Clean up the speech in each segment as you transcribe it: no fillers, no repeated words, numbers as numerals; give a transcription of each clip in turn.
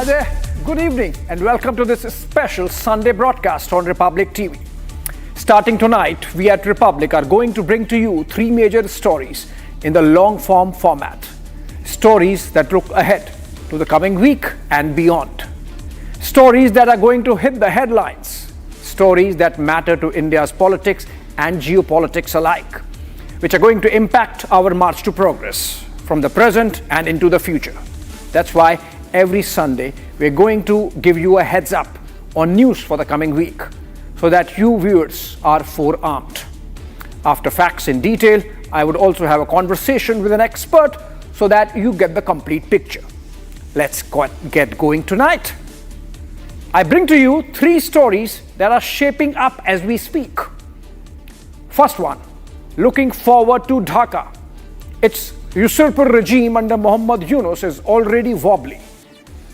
Hi there, good evening and welcome to this special Sunday broadcast on Republic TV. Starting tonight, we at Republic are going to bring to you three major stories in the long-form format. Stories that look ahead to the coming week and beyond. Stories that are going to hit the headlines. Stories that matter to India's politics and geopolitics alike, which are going to impact our march to progress from the present and into the future. That's why every Sunday we're going to give you a heads up on news for the coming week so that you viewers are forearmed. After facts in detail, I would also have a conversation with an expert so that you get the complete picture. Let's get going tonight. I bring to you three stories that are shaping up as we speak. First one, looking forward to Dhaka. Its usurper regime under Mohammad Yunus is already wobbly.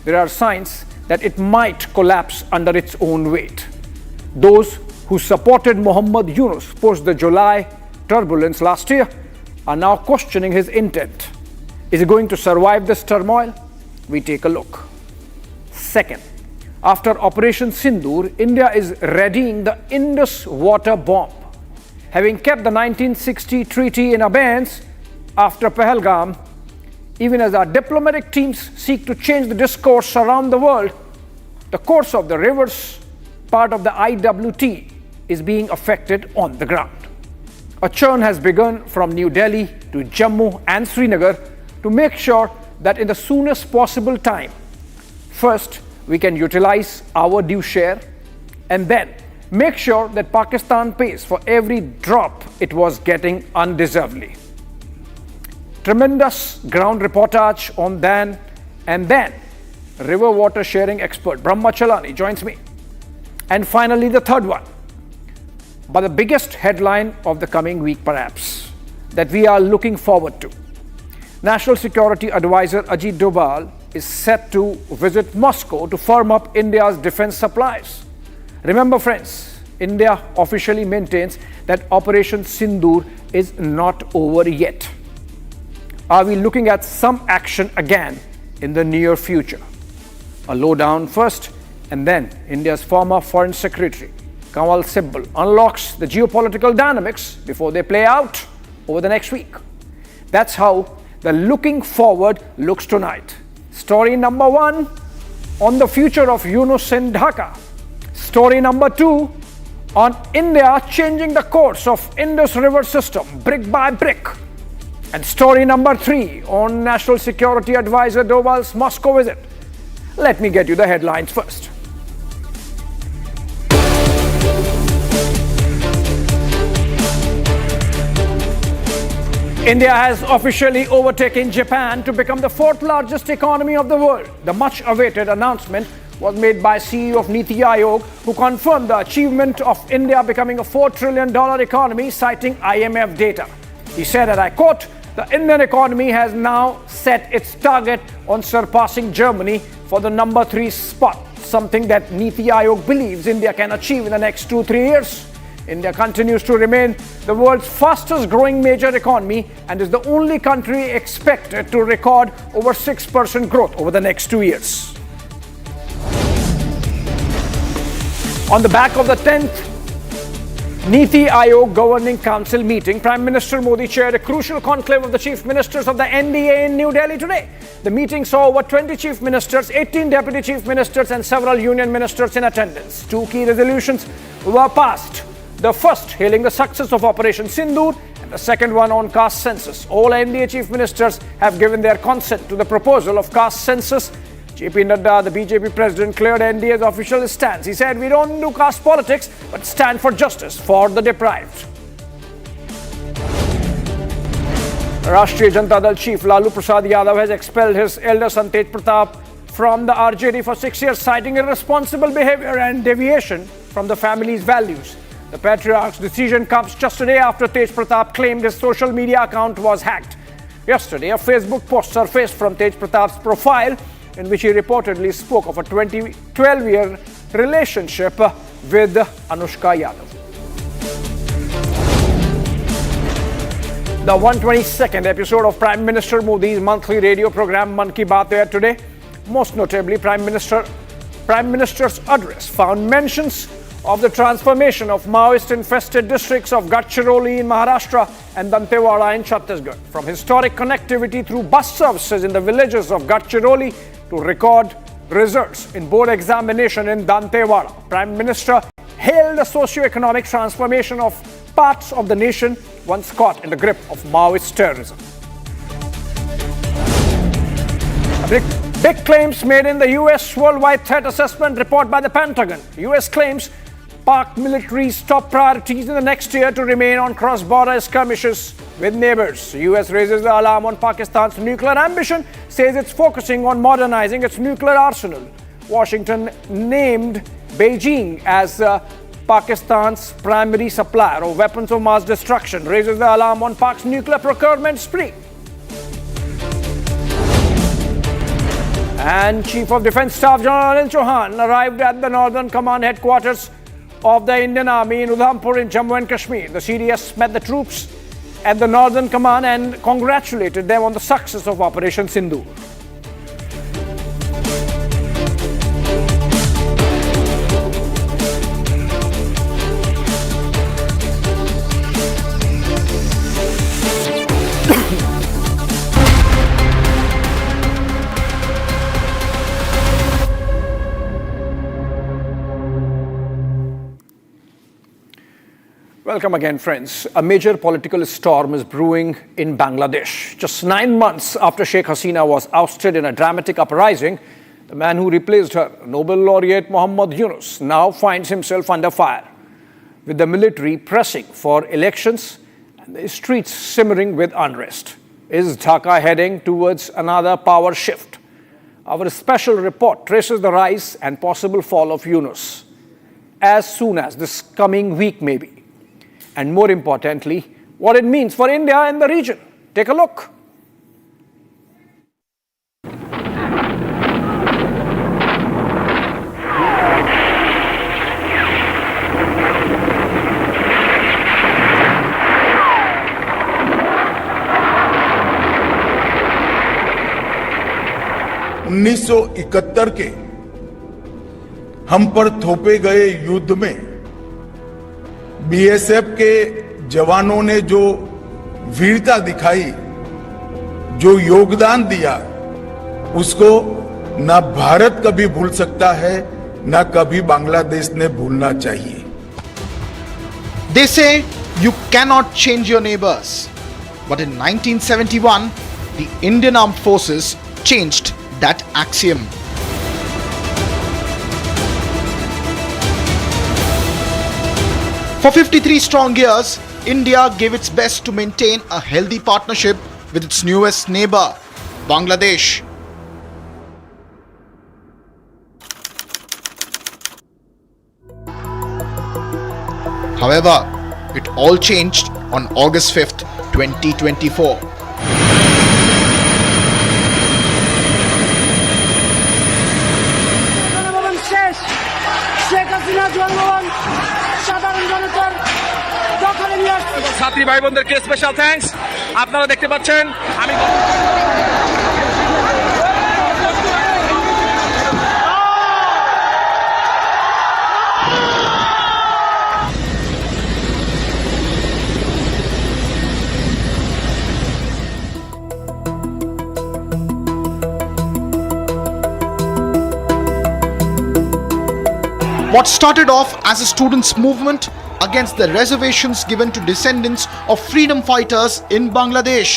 There are signs that it might collapse under its own weight. Those who supported Mohammad Yunus post the July turbulence last year are now questioning his intent. Is he going to survive this turmoil? We take a look. Second, after Operation Sindoor, India is readying the Indus water bomb. Having kept the 1960 treaty in abeyance after Pahalgam, even as our diplomatic teams seek to change the discourse around the world, the course of the rivers, part of the IWT, is being affected on the ground. A churn has begun from New Delhi to Jammu and Srinagar to make sure that in the soonest possible time, first, we can utilize our due share and then make sure that Pakistan pays for every drop it was getting undeservedly. Tremendous ground reportage on then and then. River water sharing expert Brahma Chalani joins me. And finally, the third one, but the biggest headline of the coming week perhaps, that we are looking forward to. National Security Advisor Ajit Doval is set to visit Moscow to firm up India's defense supplies. Remember friends, India officially maintains that Operation Sindoor is not over yet. Are we looking at some action again in the near future? A lowdown first, and then India's former Foreign Secretary, Kanwal Sibbal, unlocks the geopolitical dynamics before they play out over the next week. That's how the looking forward looks tonight. Story number one, on the future of Yunus in Dhaka. Story number two, on India changing the course of Indus River system brick by brick. And story number three, on National Security Advisor Doval's Moscow visit. Let me get you the headlines first. India has officially overtaken Japan to become the fourth largest economy of the world. The much-awaited announcement was made by CEO of Niti Aayog, who confirmed the achievement of India becoming a $4 trillion economy, citing IMF data. He said, and I quote, "The Indian economy has now set its target on surpassing Germany for the number 3 spot, something that Niti Aayog believes India can achieve in the next 2-3 years. India continues to remain the world's fastest growing major economy and is the only country expected to record over 6% growth over the next 2 years. On the back of the 10th Niti Aayog Governing Council meeting, Prime Minister Modi chaired a crucial conclave of the chief ministers of the NDA in New Delhi today. The meeting saw over 20 chief ministers, 18 deputy chief ministers and several union ministers in attendance. 2 key resolutions were passed. The first hailing the success of Operation Sindoor and the second one on caste census. All NDA chief ministers have given their consent to the proposal of caste census. JP Nadda, the BJP president, cleared NDA's official stance. He said, "We don't do caste politics, but stand for justice for the deprived." Rashtriya Janata Dal chief Lalu Prasad Yadav has expelled his elder son Tej Pratap from the RJD for 6 years, citing irresponsible behavior and deviation from the family's values. The patriarch's decision comes just a day after Tej Pratap claimed his social media account was hacked. Yesterday, a Facebook post surfaced from Tej Pratap's profile in which he reportedly spoke of a 12-year relationship with Anushka Yadav. The 122nd episode of Prime Minister Modi's monthly radio program Mann Ki Baat aired today. Most notably, Prime Minister's address found mentions of the transformation of Maoist-infested districts of Gadchiroli in Maharashtra and Dantewada in Chhattisgarh. From historic connectivity through bus services in the villages of Gadchiroli to record results in board examination in Dantewada, Prime Minister hailed the socio-economic transformation of parts of the nation once caught in the grip of Maoist terrorism. Big claims made in the U.S. Worldwide Threat Assessment report by the Pentagon. U.S. claims Pak military's top priorities in the next year to remain on cross-border skirmishes with neighbors. The U.S. raises the alarm on Pakistan's nuclear ambition, says it's focusing on modernizing its nuclear arsenal. Washington named Beijing as Pakistan's primary supplier of weapons of mass destruction, raises the alarm on Pak's nuclear procurement spree. And Chief of Defence Staff General Anil Chauhan arrived at the Northern Command headquarters of the Indian Army in Udhampur in Jammu and Kashmir. The CDS met the troops at the Northern Command and congratulated them on the success of Operation Sindoor. Welcome again, friends. A major political storm is brewing in Bangladesh. Just 9 months after Sheikh Hasina was ousted in a dramatic uprising, the man who replaced her, Nobel laureate Muhammad Yunus, now finds himself under fire, with the military pressing for elections and the streets simmering with unrest. Is Dhaka heading towards another power shift? Our special report traces the rise and possible fall of Yunus as soon as this coming week, maybe. And more importantly, what it means for India and the region. Take a look. (1971) के हम पर थोपे गए युद्ध में BSF के जवानों ने जो वीरता दिखाई, जो योगदान दिया, उसको ना भारत कभी भूल सकता है, ना कभी बांग्लादेश ने भूलना चाहिए. They say you cannot change your neighbors, but in 1971, the Indian Armed Forces changed that axiom. For 53 strong years, India gave its best to maintain a healthy partnership with its newest neighbor, Bangladesh. However, it all changed on August 5th, 2024. ছাত্রী ভাই বোনদেরকে special thanks. আপনারা দেখতে পাচ্ছেন আমি What started off as a students' movement against the reservations given to descendants of freedom fighters in Bangladesh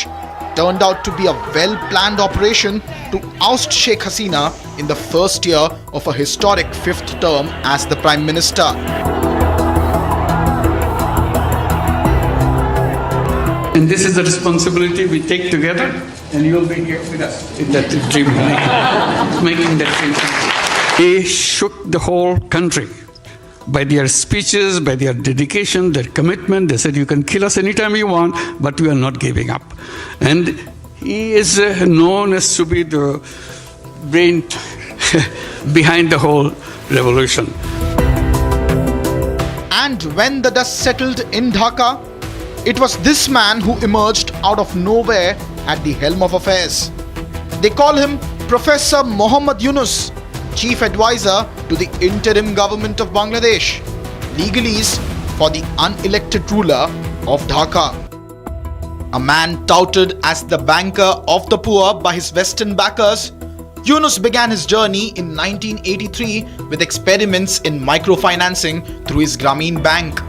turned out to be a well-planned operation to oust Sheikh Hasina in the first year of a historic fifth term as the Prime Minister. And this is the responsibility we take together, and you will be here with us in that dream, making that dream come true. They shook the whole country by their speeches, by their dedication, their commitment. They said, you can kill us anytime you want, but we are not giving up. And he is known as to be the brain behind the whole revolution. And when the dust settled in Dhaka, it was this man who emerged out of nowhere at the helm of affairs. They call him Professor Muhammad Yunus, Chief Advisor to the interim government of Bangladesh, legalese for the unelected ruler of Dhaka. A man touted as the banker of the poor by his Western backers, Yunus began his journey in 1983 with experiments in microfinancing through his Grameen Bank.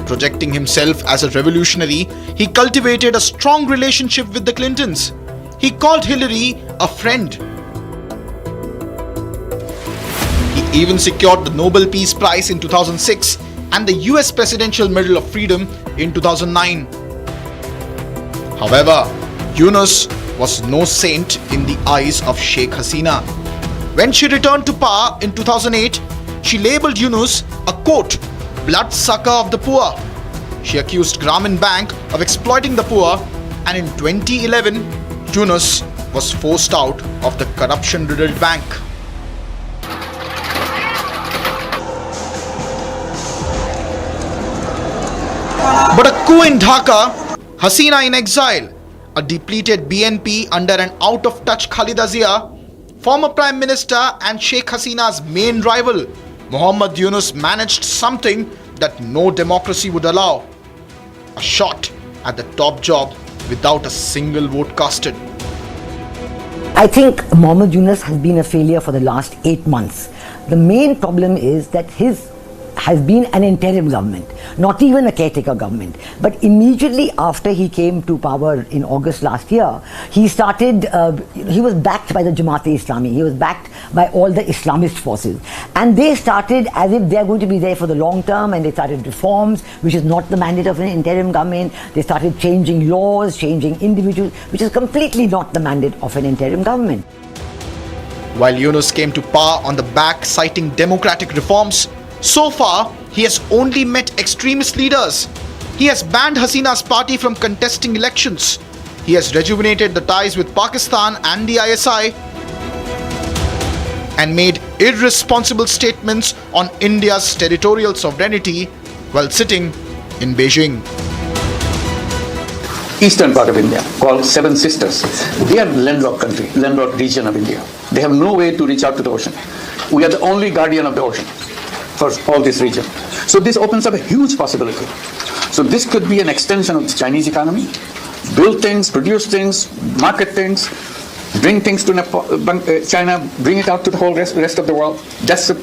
Projecting himself as a revolutionary, he cultivated a strong relationship with the Clintons. He called Hillary a friend. He even secured the Nobel Peace Prize in 2006 and the US Presidential Medal of Freedom in 2009. However, Yunus was no saint in the eyes of Sheikh Hasina. When she returned to power in 2008, she labelled Yunus a quote, bloodsucker of the poor. She accused Grameen Bank of exploiting the poor, and in 2011, Yunus was forced out of the corruption-riddled bank. But a coup in Dhaka, Hasina in exile, a depleted BNP under an out-of-touch Khalida Zia, former Prime Minister and Sheikh Hasina's main rival, Muhammad Yunus managed something that no democracy would allow. A shot at the top job without a single vote casted. I think Muhammad Yunus has been a failure for the last 8 months. The main problem is that his has been an interim government, not even a caretaker government. But immediately after he came to power in August last year, he started, he was backed by the Jamaat-e-Islami, he was backed by all the Islamist forces. And they started as if they're going to be there for the long term, and they started reforms, which is not the mandate of an interim government. They started changing laws, changing individuals, which is completely not the mandate of an interim government. While Yunus came to power on the back citing democratic reforms, so far, he has only met extremist leaders. He has banned Hasina's party from contesting elections. He has rejuvenated the ties with Pakistan and the ISI and made irresponsible statements on India's territorial sovereignty while sitting in Beijing. Eastern part of India, called Seven Sisters. They are landlocked country, landlocked region of India. They have no way to reach out to the ocean. We are the only guardian of the ocean for all this region. So this opens up a huge possibility. So this could be an extension of the Chinese economy. Build things, produce things, market things, bring things to China, bring it out to the whole rest of the world. That's a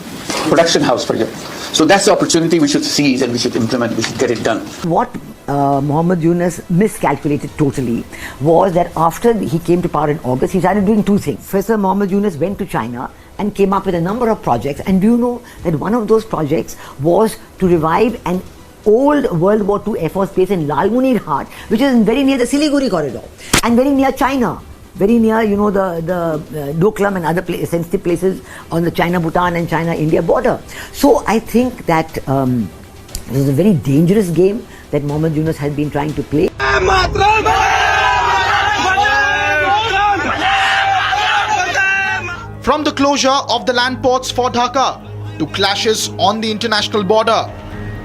production house for you. So that's the opportunity we should seize and we should implement, we should get it done. What Muhammad Yunus miscalculated totally was that after he came to power in August, he started doing two things. Professor Muhammad Yunus went to China and came up with a number of projects. And do you know that one of those projects was to revive an old World War II Air Force base in Lalmunir Ghat, which is very near the Siliguri corridor and very near China. Very near, you know, the Doklam and other sensitive places on the China-Bhutan and China-India border. So I think that this is a very dangerous game that Muhammad Yunus has been trying to play. From the closure of the land ports for Dhaka to clashes on the international border,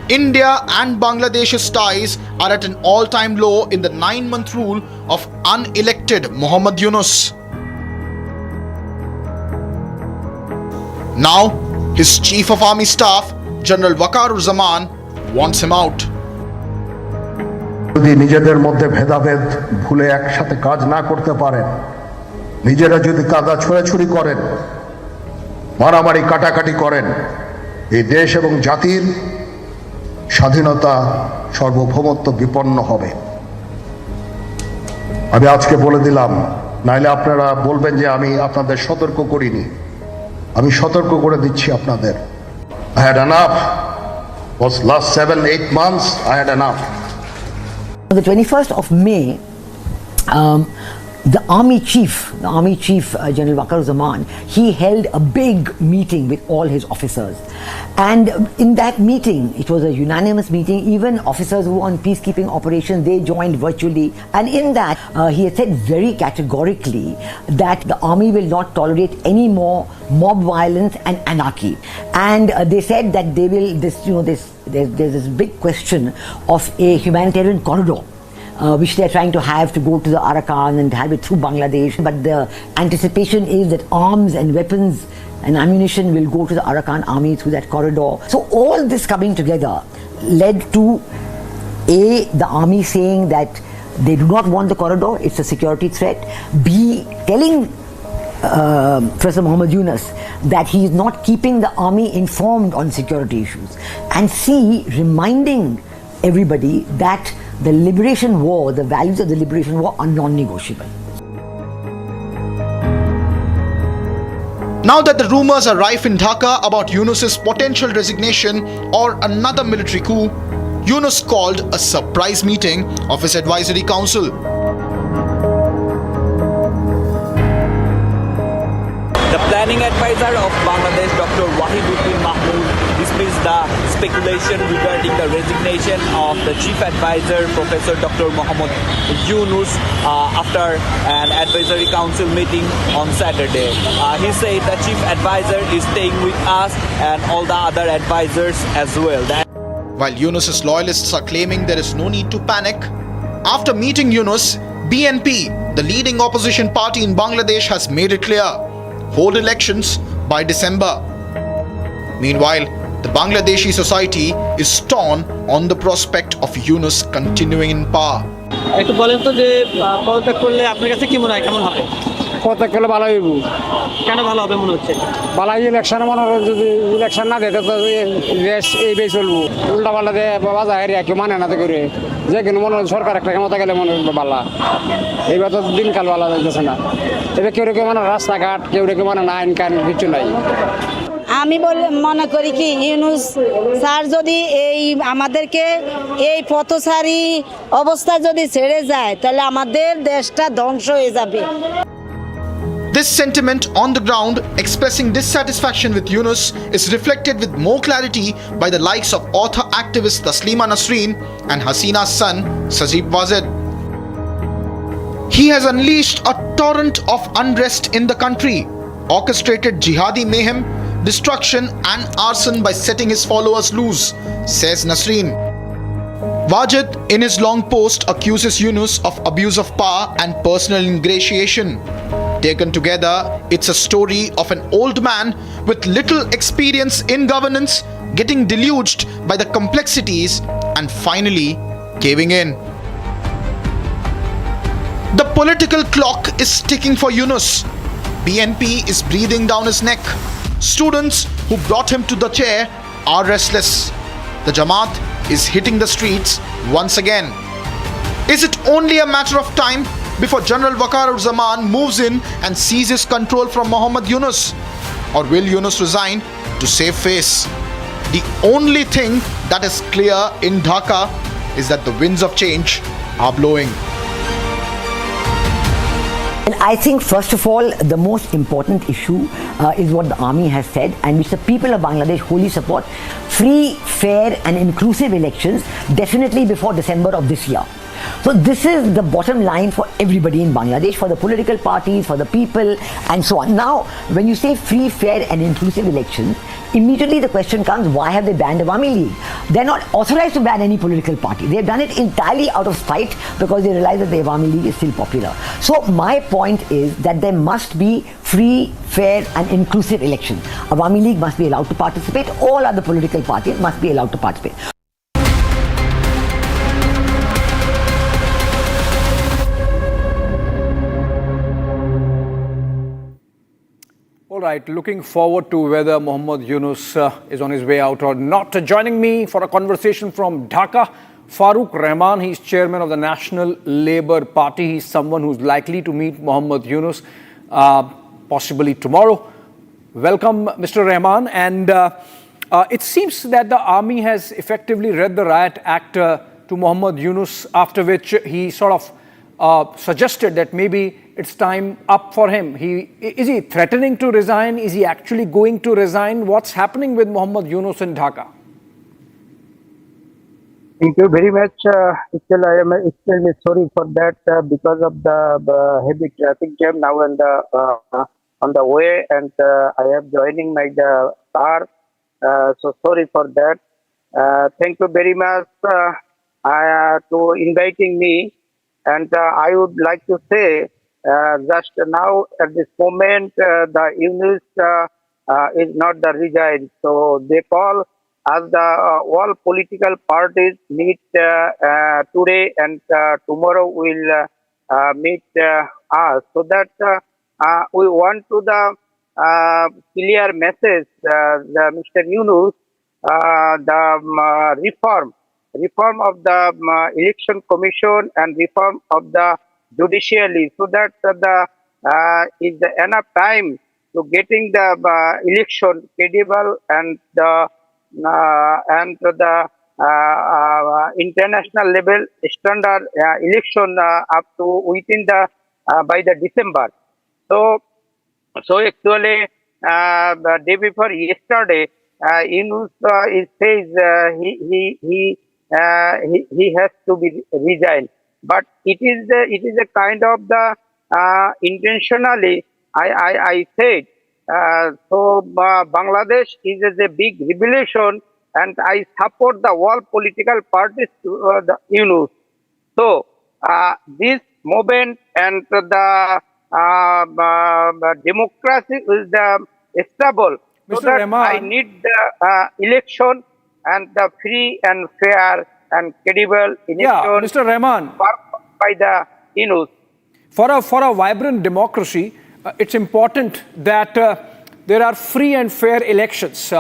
India and Bangladesh's ties are at an all-time low in the 9-month rule of unelected Muhammad Yunus. Now, his Chief of Army Staff, General Waqar-ur-Zaman, wants him out. যদি নিজেদের মধ্যে ভেদাভেদ ভুলে একসাথে কাজ না করতে পারেন, নিজেরা যদি কাদা ছোড়াছুড়ি করেন, মারামারি কাটাকাটি করেন, এই দেশ এবং জাতির স্বাধীনতা সার্বভৌমত্ব বিপন্ন হবে। আমি আজকে বলে দিলাম, নাইলে আপনারা বলবেন যে আমি আপনাদের সতর্ক করিনি। আমি সতর্ক করে দিচ্ছি আপনাদের। I had enough. Was last 7-8 months I had enough. On the 21st of May, the army chief, General Waqar-ur-Zaman, he held a big meeting with all his officers. And in that meeting, it was a unanimous meeting, even officers who were on peacekeeping operations, they joined virtually. And in that, he had said very categorically that the army will not tolerate any more mob violence and anarchy. And they said that they will, there's this big question of a humanitarian corridor, which they're trying to have to go to the Arakan and have it through Bangladesh. But the anticipation is that arms and weapons and ammunition will go to the Arakan army through that corridor. So all this coming together led to the army saying that they do not want the corridor, it's a security threat. B, telling Professor Muhammad Yunus that he is not keeping the army informed on security issues. And C, reminding everybody that the liberation war, the values of the liberation war are non-negotiable. Now that the rumors are rife in Dhaka about Yunus's potential resignation or another military coup, Yunus called a surprise meeting of his advisory council. The planning advisor of Bangladesh, Dr. Wahiduddin Mahmood, dismissed the speculation regarding the resignation of the chief advisor, Professor Dr. Muhammad Yunus, after an advisory council meeting on Saturday. He said the chief advisor is staying with us and all the other advisors as well. While Yunus's loyalists are claiming there is no need to panic, after meeting Yunus, BNP, the leading opposition party in Bangladesh, has made it clear: hold elections by December. Meanwhile, the Bangladeshi society is torn on the prospect of Yunus continuing in power. একটু বলেন তো যে পদত্যাগ করলে আপনার কাছে কি মনে হয়, কেমন হবে? পদত্যাগ করলে ভালো হইব। কেন ভালো হবে মনে হচ্ছে? ভালো ইলেকশনে মনে হয়, যদি ইলেকশন না দেয় তো দেশ এইভাবে চলবো। উল্টা পাল্টা দিয়ে বাজার কেউ মানে না করে যে কিন্তু মনে হয় সরকার একটা ক্ষমতা গেলে মনে হয় ভালো। এইবার তো দিনকাল ভালো যাচ্ছে না। এবার কেউ কেউ মানে রাস্তাঘাট, কেউ কেউ মানে না আইন কানুন কিছু নাই। আমি মনে করি কি, ইউনুস স্যার যদি এই আমাদেরকে এই পথচারী অবস্থা যদি ছেড়ে যায় তাহলে আমাদের দেশটা ধ্বংস হয়ে যাবে। This sentiment on the ground, expressing dissatisfaction with Yunus, is reflected with more clarity by the likes of author activist Taslima Nasreen and Hasina's son Sajib Wazid. He has unleashed a torrent of unrest in the country, orchestrated jihadi mayhem, destruction and arson by setting his followers loose, says Nasreen. Wajid, in his long post, accuses Yunus of abuse of power and personal ingratiation. Taken together, it's a story of an old man with little experience in governance, getting deluged by the complexities and finally caving in. The political clock is ticking for Yunus. BNP is breathing down his neck. Students who brought him to the chair are restless. The Jamaat is hitting the streets once again. Is it only a matter of time before General Waqar-ur-Zaman moves in and seizes control from Muhammad Yunus? Or will Yunus resign to save face? The only thing that is clear in Dhaka is that the winds of change are blowing. And I think, first of all, the most important issue is what the army has said, and which the people of Bangladesh wholly support: free, fair and inclusive elections, definitely before December of this year. So this is the bottom line for everybody in Bangladesh, for the political parties, for the people and so on. Now, when you say free, fair and inclusive elections, immediately the question comes, why have they banned Awami League? They're not authorized to ban any political party. They've done it entirely out of spite because they realize that the Awami League is still popular. So my point is that there must be free, fair and inclusive elections. Awami League must be allowed to participate. All other political parties must be allowed to participate. All right, looking forward to whether Muhammad Yunus is on his way out or not. Joining me for a conversation from Dhaka, Farooq Rahman. He's chairman of the National Labour Party. He's someone who's likely to meet Muhammad Yunus possibly tomorrow. Welcome, Mr. Rahman. And it seems that the army has effectively read the riot act to Muhammad Yunus, after which he sort of suggested that maybe it's time up for him. Is he threatening to resign? Is he actually going to resign? What's happening with Muhammad Yunus in Dhaka? Thank you very much. Still, I am extremely sorry for that because of the heavy traffic jam now on the way, and I am joining my car. So sorry for that. Thank you very much to inviting me And I would like to say, just now at this moment, the Yunus is not the resign. So they call as the all political parties meet today, and tomorrow will meet us, so that we want to the clear message, Mr. Yunus, the reform of the election commission and reform of the judiciary, so that the is enough time to getting the election credible and the international level standard election up to within the by the December. So actually, the day before yesterday, Yunus it says he has to be resigned, but it is a kind of the intentionally. I said so. Bangladesh is a big revelation, and I support the all political parties to the Yunus. So this movement and the democracy is the stable. So Mr. that Rahman, I need the election and the free and fair and credible election Mr. Rahman, by the Yunus. For a vibrant democracy, it's important that there are free and fair elections.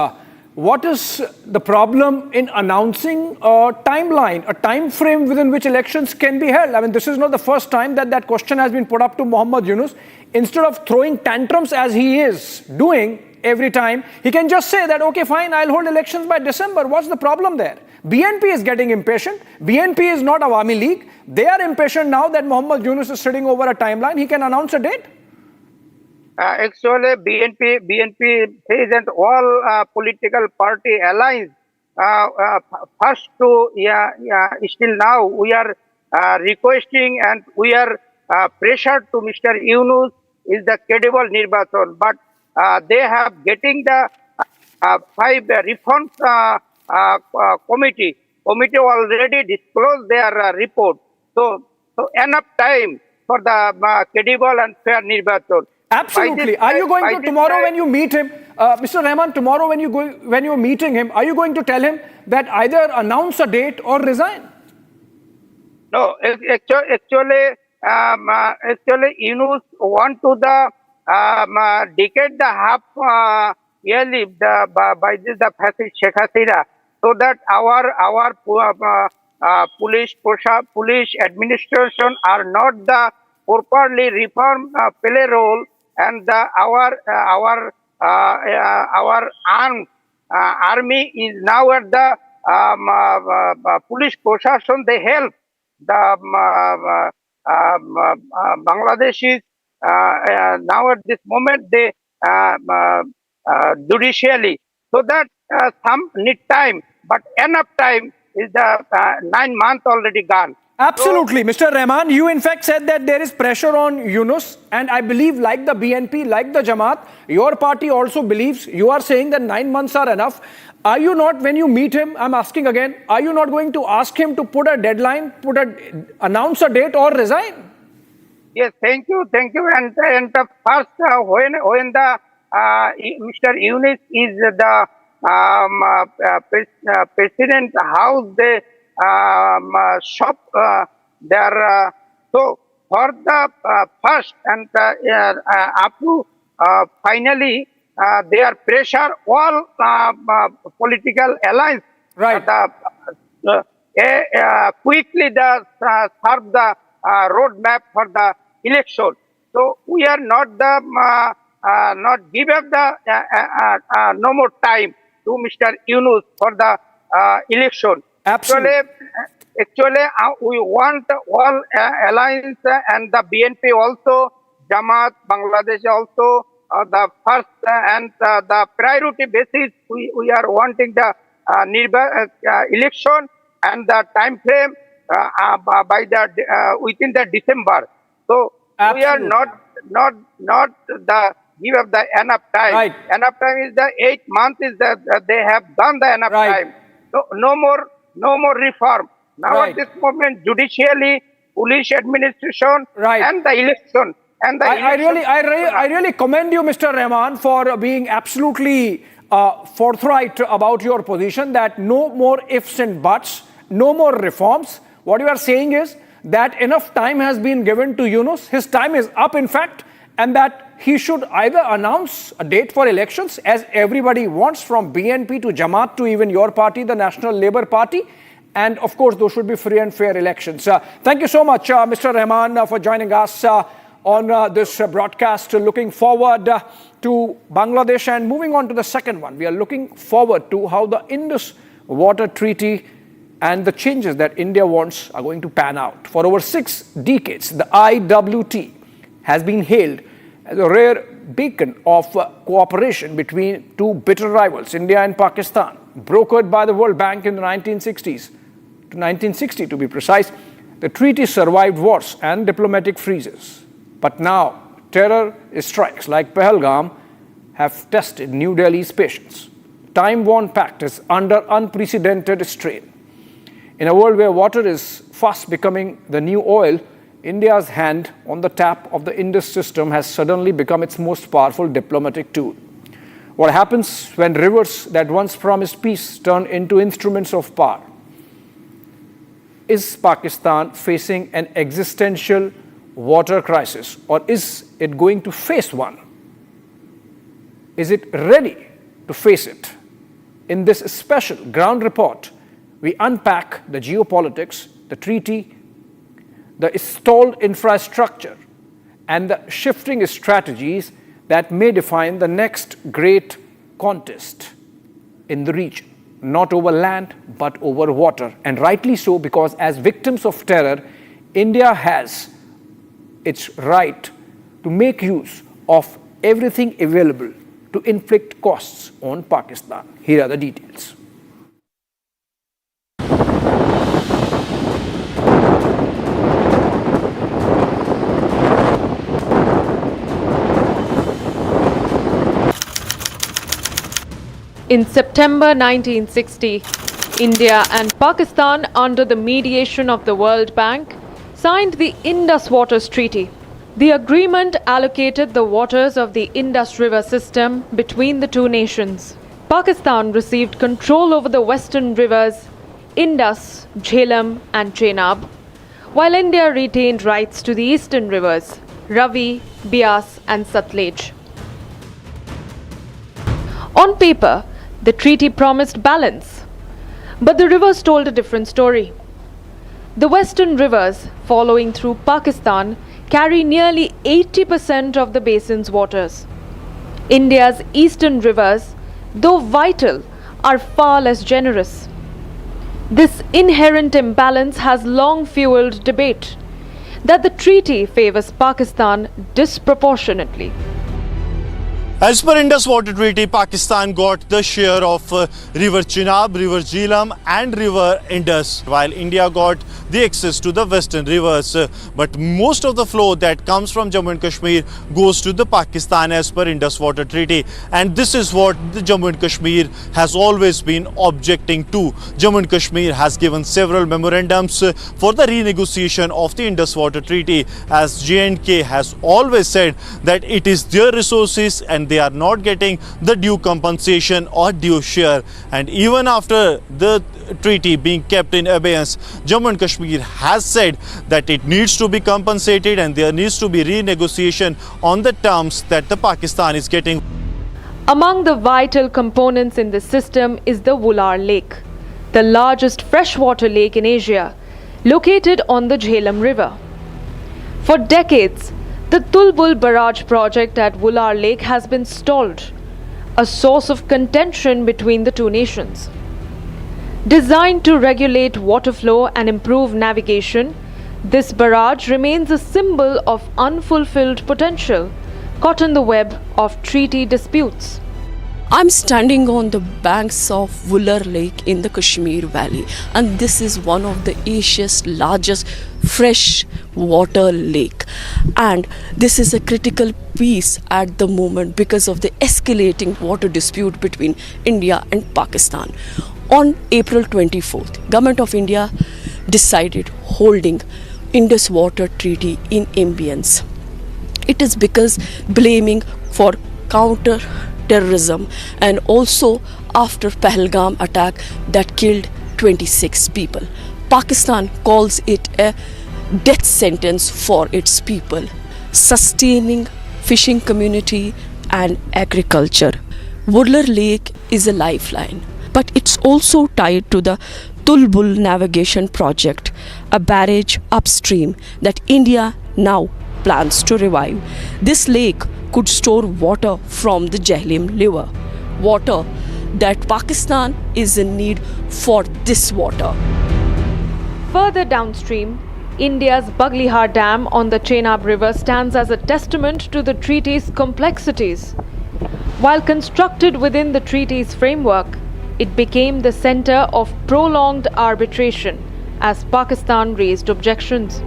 What is the problem in announcing a timeline, a time frame within which elections can be held? I mean, this is not the first time that question has been put up to Mohammad Yunus. Instead of throwing tantrums as he is doing every time, he can just say that, okay, fine, I'll hold elections by December. What's the problem there? BNP is getting impatient. BNP is not Awami League. They are impatient now that Mohammad Yunus is sitting over a timeline. He can announce a date. Actually, BNP says all political party alliance first to still now we are requesting and we are pressured to Mr. Yunus is the credible Nirbachan, but they have getting the 5 reforms committee already disclosed their report. So enough time for the credible and fair Nirbachan. Absolutely. Are you going to tomorrow when you meet him, Mr. Rahman? Tomorrow when you're meeting him, are you going to tell him that either announce a date or resign? No, actually, Yunus want to the decade the half yearly by the fascist Sheikh Hasina, so that our police administration are not the properly reform play role, and our army is now at the police procession. They help the Bangladeshis now at this moment they judicially, so that some need time, but enough time is the 9 months already gone. Absolutely. Mr. Rahman, you in fact said that there is pressure on Yunus, and I believe like the BNP, like the Jamaat, your party also believes, you are saying that 9 months are enough. Are you not, when you meet him, I'm asking again, are you not going to ask him to put a deadline, announce a date or resign? Yes, thank you. And the first, when the Mr. Yunus is the president house, they shop there. So for the first and up to finally, they are pressure all political alliance. Right. Quickly serve the roadmap for the election. So we are not the not give up the no more time to Mr. Yunus for the election. Absolutely. Actually, we want all alliance and the BNP also, Jamaat, Bangladesh also, the first and the priority basis, we are wanting the election and the time frame by the within the December. So Absolutely. we are not the give up the enough time. Right. Enough time is the 8 months is that they have done the enough Right. time. So no more reform. Now Right. at this moment, judicially foolish administration Right. and the election. And the I election- really commend you, Mr. Rahman, for being absolutely forthright about your position that no more ifs and buts, no more reforms. What you are saying is that enough time has been given to Yunus. His time is up, in fact, and that he should either announce a date for elections, as everybody wants, from BNP to Jamaat to even your party, the National Labour Party. And of course, those should be free and fair elections. Thank you so much, Mr. Rahman, for joining us on this broadcast. Looking forward to Bangladesh, and moving on to the second one. We are looking forward to how the Indus Water Treaty and the changes that India wants are going to pan out. For over 6 decades, the IWT has been hailed as a rare beacon of cooperation between two bitter rivals, India and Pakistan, brokered by the World Bank in the 1960s. To 1960 to be precise. The treaty survived wars and diplomatic freezes. But now, terror strikes like Pahalgam have tested New Delhi's patience. Time-worn pact is under unprecedented strain. In a world where water is fast becoming the new oil, India's hand on the tap of the Indus system has suddenly become its most powerful diplomatic tool. What happens when rivers that once promised peace turn into instruments of power? Is Pakistan facing an existential water crisis, or is it going to face one? Is it ready to face it? In this special ground report, we unpack the geopolitics, the treaty, the stalled infrastructure, and the shifting strategies that may define the next great contest in the region. Not over land, but over water. And rightly so, because as victims of terror, India has its right to make use of everything available to inflict costs on Pakistan. Here are the details. In September 1960, India and Pakistan, under the mediation of the World Bank, signed the Indus Waters Treaty. The agreement allocated the waters of the Indus River system between the two nations. Pakistan received control over the western rivers Indus, Jhelum and Chenab, while India retained rights to the eastern rivers Ravi, Beas and Satluj. On paper, the treaty promised balance, but the rivers told a different story. The western rivers, following through Pakistan, carry nearly 80% of the basin's waters. India's eastern rivers, though vital, are far less generous. This inherent imbalance has long fueled debate that the treaty favors Pakistan disproportionately. As per Indus Water Treaty, Pakistan got the share of River Chenab, River Jhelum and River Indus, while India got the access to the western rivers. But most of the flow that comes from Jammu and Kashmir goes to the Pakistan as per Indus Water Treaty. And this is what the Jammu and Kashmir has always been objecting to. Jammu and Kashmir has given several memorandums for the renegotiation of the Indus Water Treaty, as J&K has always said that it is their resources and they are not getting the due compensation or due share. And even after the treaty being kept in abeyance, Jammu and Kashmir has said that it needs to be compensated and there needs to be renegotiation on the terms that the Pakistan is getting. Among the vital components in this system is the Jugular Lake, the largest freshwater lake in Asia, located on the Jhelum River. For decades, the Tulbul Barrage project at Jugular Lake has been stalled, a source of contention between the two nations. Designed to regulate water flow and improve navigation, this barrage remains a symbol of unfulfilled potential, caught in the web of treaty disputes. I'm standing on the banks of Jugular Lake in the Kashmir Valley, and this is one of the Asia's largest fresh water lake, and this is a critical piece at the moment because of the escalating water dispute between India and Pakistan. On April 24th, Government of India decided holding Indus Waters Treaty in ambience. It is because blaming for counter terrorism and also after Pahalgam attack that killed 26 people. Pakistan calls it a death sentence for its people, sustaining fishing community and agriculture. Jugular Lake is a lifeline, but it's also tied to the Doval navigation project, a barrage upstream that India now plans to revive. This lake could store water from the Jhelum River, water that Pakistan is in need for this water. Further downstream, India's Buglihar Dam on the Chenab River stands as a testament to the treaty's complexities. While constructed within the treaty's framework, it became the center of prolonged arbitration as Pakistan raised objections.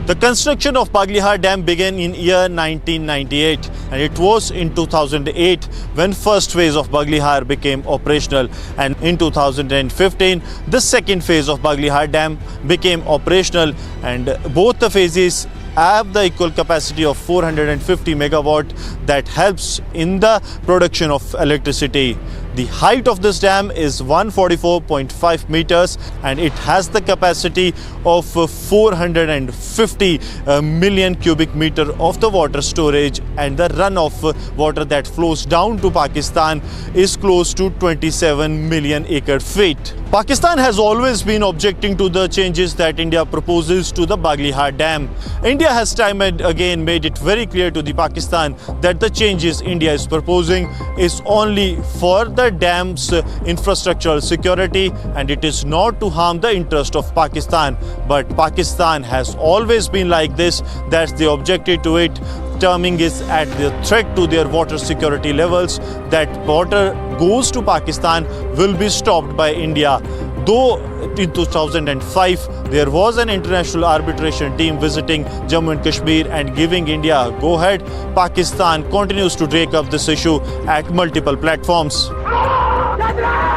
The construction of Buglihar Dam began in year 1998, and it was in 2008 when first phase of Buglihar became operational, and in 2015 the second phase of Buglihar Dam became operational, and both the phases have the equal capacity of 450 megawatt that helps in the production of electricity. The height of this dam is 144.5 meters and it has the capacity of 450 million cubic meter of the water storage, and the runoff water that flows down to Pakistan is close to 27 million acre feet. Pakistan has always been objecting to the changes that India proposes to the Buglihar Dam. India has time and again made it very clear to the Pakistan that the changes India is proposing is only for the dam's infrastructural security and it is not to harm the interest of Pakistan. But Pakistan has always been like this. That's the objective to it, terming is at the threat to their water security levels. That water goes to Pakistan will be stopped by India. Though in 2005 there was an international arbitration team visiting Jammu and Kashmir and giving India a go-ahead, Pakistan continues to take up this issue at multiple platforms.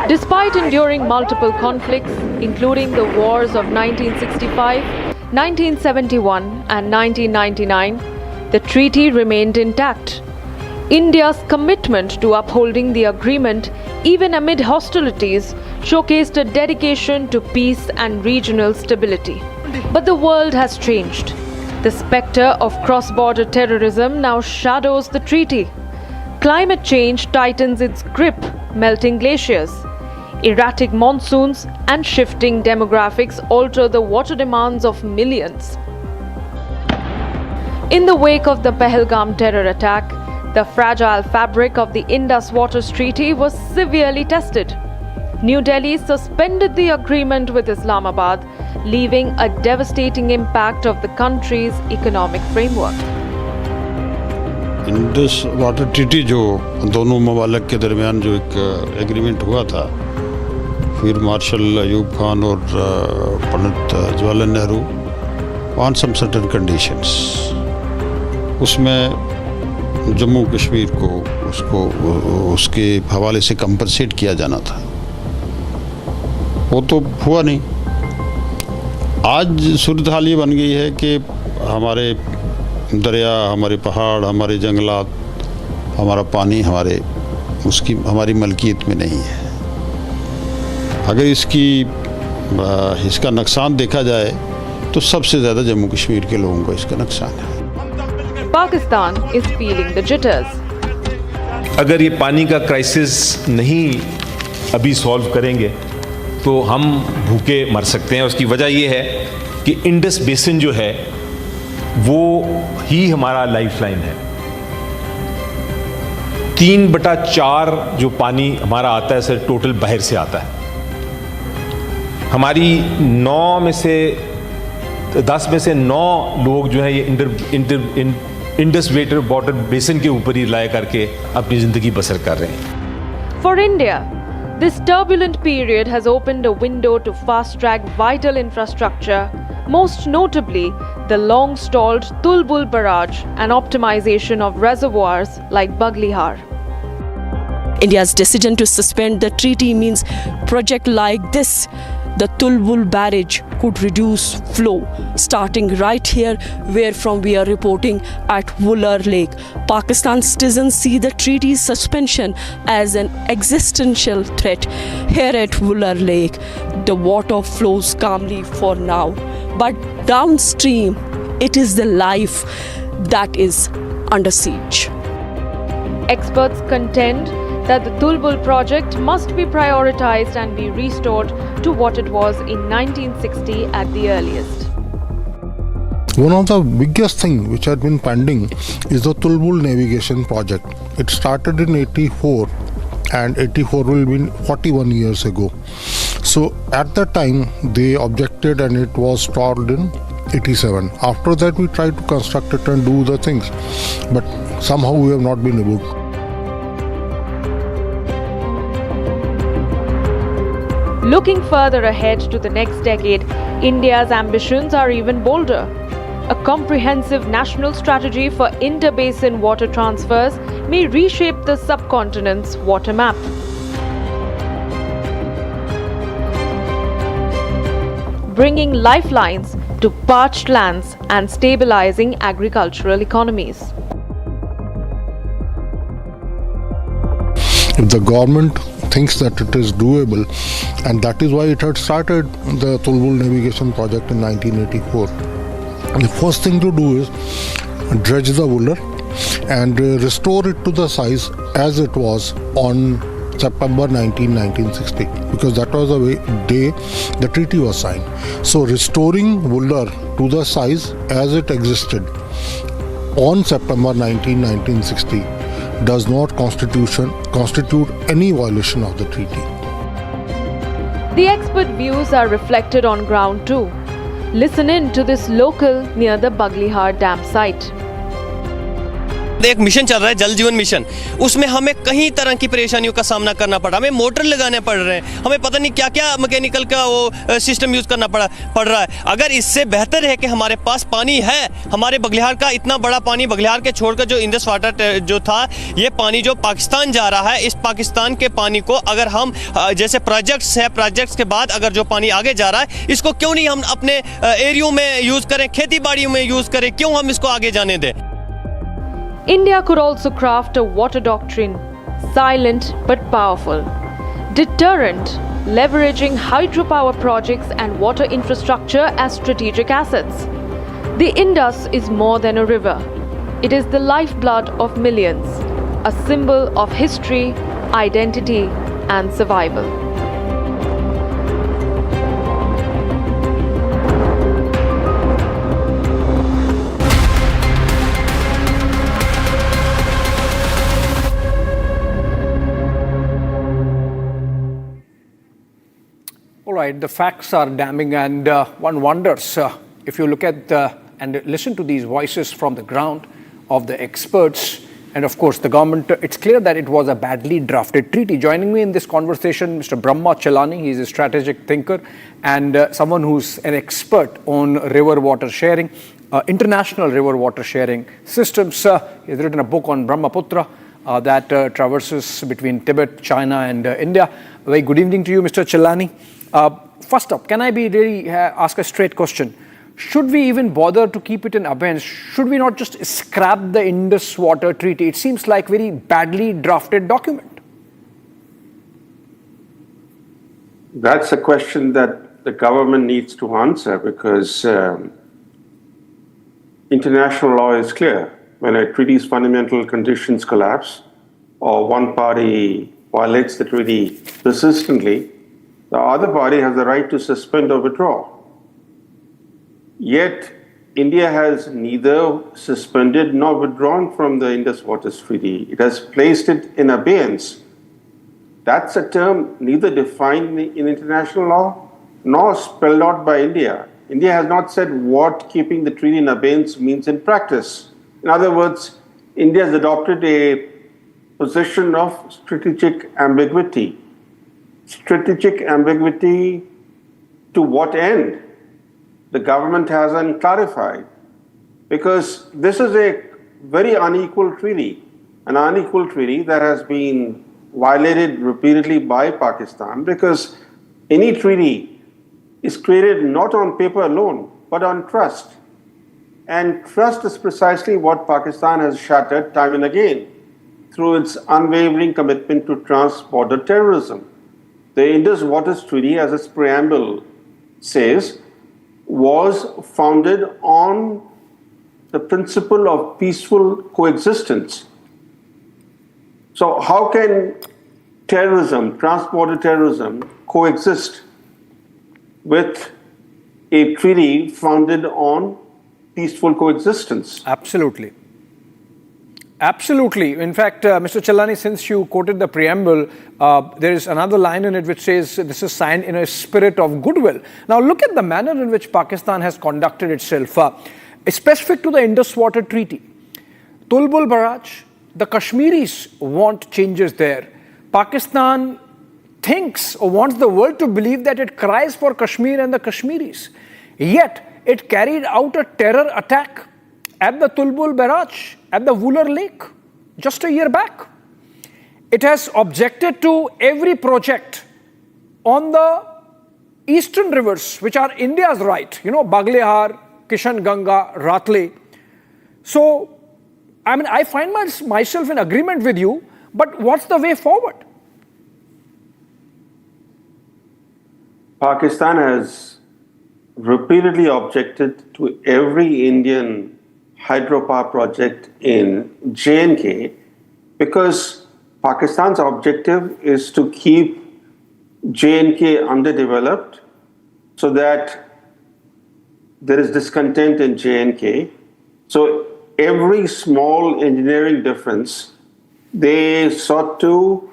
Despite enduring multiple conflicts, including the wars of 1965, 1971 and 1999, the treaty remained intact. India's commitment to upholding the agreement, even amid hostilities, showcased a dedication to peace and regional stability. But the world has changed. The spectre of cross-border terrorism now shadows the treaty. Climate change tightens its grip, melting glaciers. Erratic monsoons and shifting demographics alter the water demands of millions. In the wake of the Pahalgam terror attack, the fragile fabric of the Indus Waters Treaty was severely tested. New Delhi suspended the agreement with Islamabad, leaving a devastating impact of the country's economic framework. Indus water treaty जो दोनों ममालिक के दरमियान जो एक agreement हुआ था, फिर मार्शल अयूब खान और Pandit Jawaharlal Nehru on some certain conditions, उसमें जम्मू कश्मीर को उसको उसके हवाले से कंपनसेट किया जाना था, वो तो हुआ नहीं। आज सूरत हाल ये बन गई है कि हमारे दरिया, हमारे पहाड़, हमारे जंगलात, हमारा पानी हमारी मलकियत में नहीं है। अगर इसका नुकसान देखा जाए तो सबसे ज़्यादा जम्मू कश्मीर के लोगों को इसका नुकसान है। Pakistan is feeling the jitters. अगर ये पानी का क्राइसिस नहीं अभी सॉल्व करेंगे तो हम भूखे मर सकते हैं। उसकी वजह ये है कि इंडस बेसिन जो है वो ही हमारा लाइफलाइन है। 3/4 जो पानी हमारा आता है सर टोटल बाहर से आता है। हमारी 10 में से 9 लोग जो है ये इंडस वाटर बेसिन के ऊपर ही रिलाय करके अपनी जिंदगी बसर कर रहे हैं। For India, this turbulent period has opened a window to fast-track vital infrastructure, most notably the long-stalled Doval barrage and optimization of reservoirs like Buglihar. India's decision to suspend the treaty means projects like this the Tulbul barrage could reduce flow, starting right here where from we are reporting at Wular Lake. Pakistan citizens see the treaty's suspension as an existential threat. Here at Wular Lake, the water flows calmly for now, but downstream, it is the life that is under siege. Experts contend that the Tulbul project must be prioritized and be restored to what it was in 1960 at the earliest. One of the biggest things which had been pending is the Tulbul navigation project. It started in 84 and 84 will be 41 years ago. So at that time they objected and it was stalled in 87. After that we tried to construct it and do the things, but somehow we have not been able to. Looking further ahead to the next decade, India's ambitions are even bolder. A comprehensive national strategy for inter-basin water transfers may reshape the subcontinent's water map. Bringing lifelines to parched lands and stabilizing agricultural economies. If the government thinks that it is doable, and that is why it had started the Tulbul navigation project in 1984. And the first thing to do is dredge the Wular and restore it to the size as it was on September 19, 1960, because that was the day the treaty was signed. So restoring Wular to the size as it existed on September 19, 1960 does not constitute any violation of the treaty. The expert views are reflected on ground too. Listen in to this local near the Baglihar Dam site. एक mission चल रहा है, जल जीवन mission, उसमें हमें कई तरह की परेशानियों का सामना करना पड़ा। हमें मोटर लगाने पड़ रहे हैं, हमें पता नहीं क्या क्या मैकेनिकल का वो सिस्टम यूज करना पड़ रहा है। अगर इससे बेहतर है कि हमारे पास पानी है, हमारे बगलिहार का इतना बड़ा पानी, बगलिहार के छोड़कर जो इंडस वाटर जो था, ये पानी जो पाकिस्तान जा रहा है, इस पाकिस्तान के पानी को अगर हम जैसे प्रोजेक्ट्स है, प्रोजेक्ट्स के बाद अगर जो पानी आगे जा रहा है, इसको क्यों नहीं हम अपने एरियो में यूज करें, खेती बाड़ी में यूज करें, क्यों हम इसको आगे जाने दें? India could also craft a water doctrine, silent but powerful, deterrent, leveraging hydropower projects and water infrastructure as strategic assets. The Indus is more than a river. It is the lifeblood of millions, a symbol of history, identity, and survival. All right, the facts are damning, and one wonders if you look at and listen to these voices from the ground of the experts and, of course, the government. It's clear that it was a badly drafted treaty. Joining me in this conversation, Mr. Brahma Chelani. He is a strategic thinker and someone who's an expert on river water sharing, international river water sharing systems. He's written a book on Brahmaputra that traverses between Tibet, China, and India. Very good evening to you, Mr. Chelani. First up, can I really ask a straight question? Should we even bother to keep it in abeyance? Should we not just scrap the Indus Water Treaty? It seems like very badly drafted document. That's a question that the government needs to answer, because international law is clear. When a treaty's fundamental conditions collapse or one party violates the treaty persistently, the other party has the right to suspend or withdraw. Yet, India has neither suspended nor withdrawn from the Indus Waters Treaty. It has placed it in abeyance. That's a term neither defined in international law nor spelled out by India. India has not said what keeping the treaty in abeyance means in practice. In other words, India has adopted a position of strategic ambiguity. Strategic ambiguity to what end? The government hasn't clarified, because this is a very unequal treaty, an unequal treaty that has been violated repeatedly by Pakistan, because any treaty is created not on paper alone, but on trust. And trust is precisely what Pakistan has shattered time and again through its unwavering commitment to trans-border terrorism. The Indus Waters Treaty, as its preamble says, was founded on the principle of peaceful coexistence. So how can terrorism, trans-border terrorism, coexist with a treaty founded on peaceful coexistence? Absolutely. Absolutely. In fact, Mr. Chellani, since you quoted the preamble, there is another line in it which says this is signed in a spirit of goodwill. Now, look at the manner in which Pakistan has conducted itself. Specific to the Indus Water Treaty, Tulbul Barrage, the Kashmiris want changes there. Pakistan thinks or wants the world to believe that it cries for Kashmir and the Kashmiris. Yet, it carried out a terror attack at the Tulbul Barrage, at the Jugular Lake, just a year back. It has objected to every project on the eastern rivers, which are India's right, Baglehar, Kishan Ganga, Ratle. So, I find myself in agreement with you, but what's the way forward? Pakistan has repeatedly objected to every Indian hydropower project in J&K because Pakistan's objective is to keep J&K underdeveloped so that there is discontent in J&K. So every small engineering difference they sought to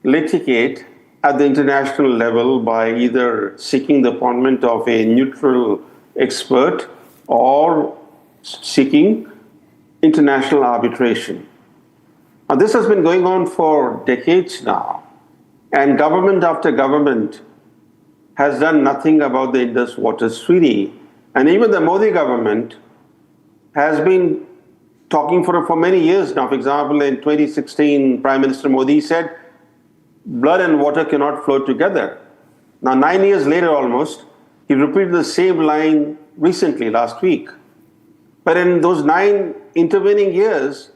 litigate at the international level by either seeking the appointment of a neutral expert or seeking international arbitration. Now, this has been going on for decades now, and government after government has done nothing about the Indus Waters Treaty. And even the Modi government has been talking for many years now. For example, in 2016, Prime Minister Modi said, blood and water cannot flow together. Now, 9 years later almost, he repeated the same line recently, last week. But in those 9 intervening years,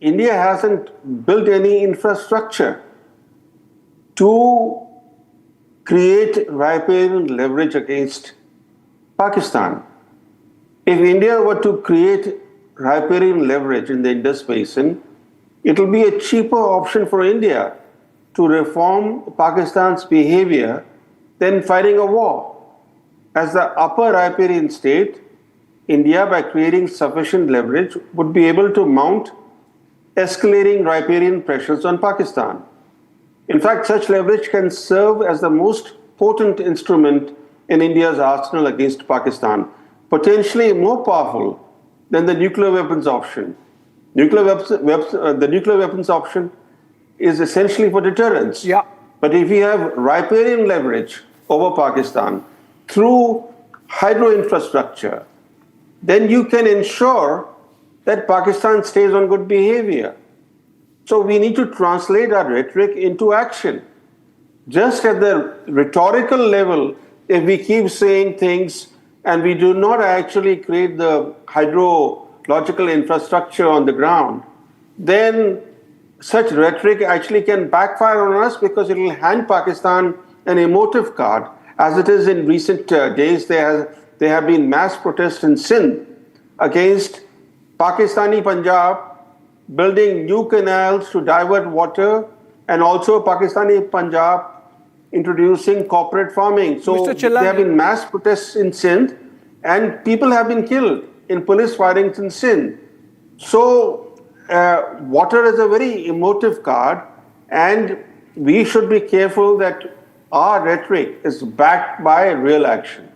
India hasn't built any infrastructure to create riparian leverage against Pakistan. If India were to create riparian leverage in the Indus Basin, it will be a cheaper option for India to reform Pakistan's behavior than fighting a war. As the upper riparian state, India, by creating sufficient leverage, would be able to mount escalating riparian pressures on Pakistan. In fact, such leverage can serve as the most potent instrument in India's arsenal against Pakistan, potentially more powerful than the nuclear weapons option. The nuclear weapons option is essentially for deterrence. Yeah. But if you have riparian leverage over Pakistan through hydro infrastructure, then you can ensure that Pakistan stays on good behavior. So we need to translate our rhetoric into action. Just at the rhetorical level, if we keep saying things and we do not actually create the hydrological infrastructure on the ground, then such rhetoric actually can backfire on us because it will hand Pakistan an emotive card. As it is in recent days, there have been mass protests in Sindh against Pakistani Punjab building new canals to divert water, and also Pakistani Punjab introducing corporate farming. So there have been mass protests in Sindh and people have been killed in police firings in Sindh. So water is a very emotive card, and we should be careful that our rhetoric is backed by real action.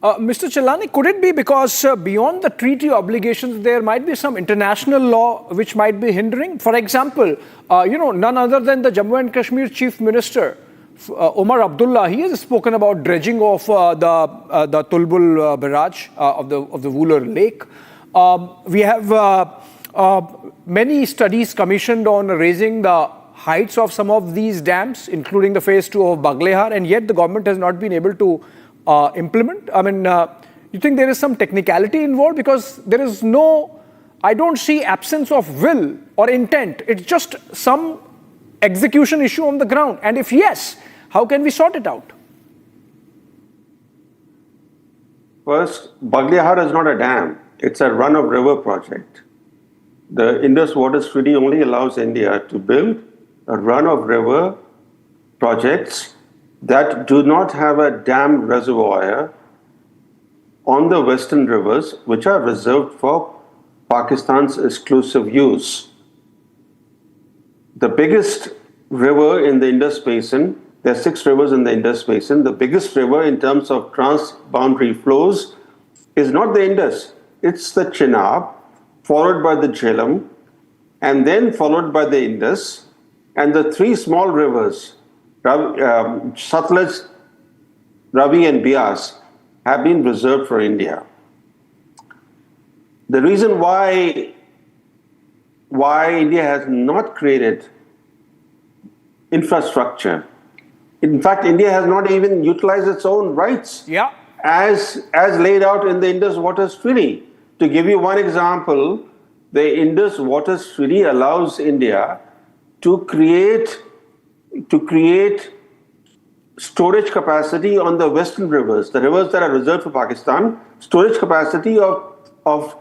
Mr. Chellani, could it be because beyond the treaty obligations, there might be some international law which might be hindering? For example, none other than the Jammu and Kashmir Chief Minister, Omar Abdullah, he has spoken about dredging of the Tulbul barrage of the Jugular Lake. We have many studies commissioned on raising the heights of some of these dams, including the phase 2 of Baglehar, and yet the government has not been able to implement? I mean, you think there is some technicality involved? Because there is I don't see absence of will or intent. It's just some execution issue on the ground. And if yes, how can we sort it out? First, Bagliyahar is not a dam. It's a run-of-river project. The Indus Waters Treaty only allows India to build a run-of-river projects that do not have a dam reservoir on the western rivers, which are reserved for Pakistan's exclusive use. The biggest river in the Indus Basin, there are 6 rivers in the Indus Basin, the biggest river in terms of trans-boundary flows is not the Indus, it's the Chenab, followed by the Jhelum, and then followed by the Indus, and the 3 small rivers, Satluj, Ravi and Bias, have been reserved for India. The reason why India has not created infrastructure, in fact, India has not even utilized its own rights as laid out in the Indus Waters Treaty. To give you one example, the Indus Waters Treaty allows India to create storage capacity on the western rivers, the rivers that are reserved for Pakistan, storage capacity of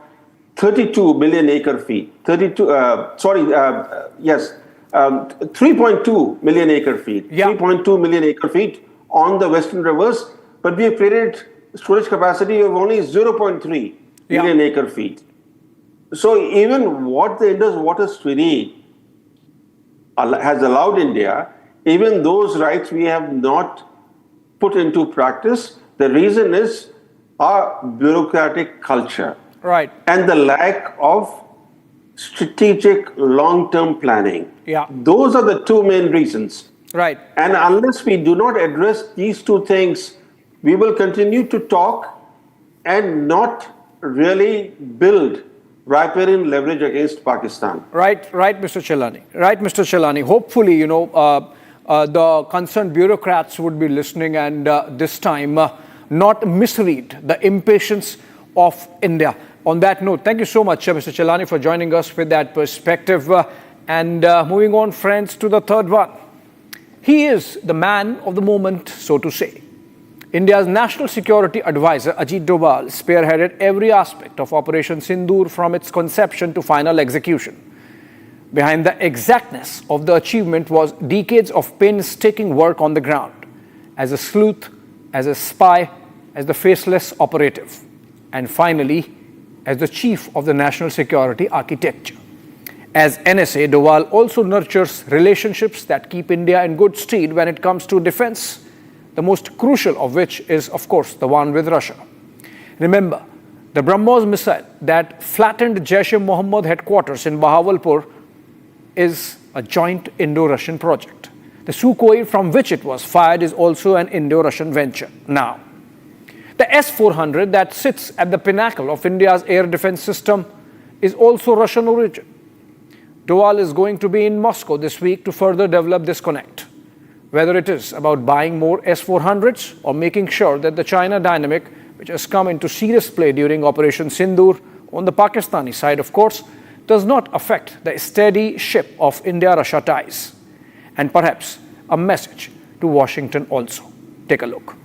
32 million acre feet. 3.2 million acre feet. 3.2 million acre feet on the western rivers, but we have created storage capacity of only 0.3 million acre feet. So even what the Indus Waters Treaty has allowed India, even those rights we have not put into practice. The reason is our bureaucratic culture. Right. And the lack of strategic long-term planning. Yeah. Those are the 2 main reasons. Right. And unless we do not address these 2 things, we will continue to talk and not really build riparian leverage against Pakistan. Right, Mr. Chilani. Hopefully, the concerned bureaucrats would be listening and this time not misread the impatience of India. On that note, thank you so much, Mr. Chilani, for joining us with that perspective. And moving on, friends, to the third one. He is the man of the moment, so to say. India's National Security Advisor, Ajit Doval, spearheaded every aspect of Operation Sindoor from its conception to final execution. Behind the exactness of the achievement was decades of painstaking work on the ground, as a sleuth, as a spy, as the faceless operative, and finally, as the chief of the national security architecture. As NSA, Doval also nurtures relationships that keep India in good stead when it comes to defense, the most crucial of which is, of course, the one with Russia. Remember, the BrahMos missile that flattened Jaish-e-Mohammed headquarters in Bahawalpur is a joint Indo-Russian project. The Sukhoi from which it was fired is also an Indo-Russian venture. Now, the S-400 that sits at the pinnacle of India's air defense system is also Russian origin. Doval is going to be in Moscow this week to further develop this connect. Whether it is about buying more S-400s or making sure that the China dynamic, which has come into serious play during Operation Sindoor, on the Pakistani side, of course, does not affect the steady ship of India-Russia ties. And perhaps a message to Washington also. Take a look.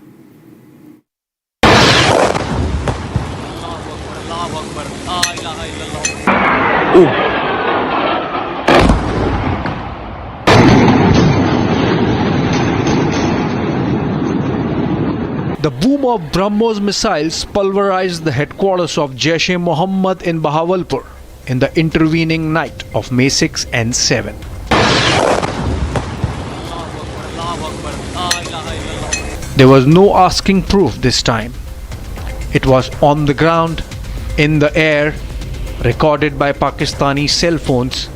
The boom of BrahMos missiles pulverized the headquarters of Jaish-e-Mohammed in Bahawalpur in the intervening night of May 6 and 7. There was no asking proof this time. It was on the ground, in the air, recorded by Pakistani cell phones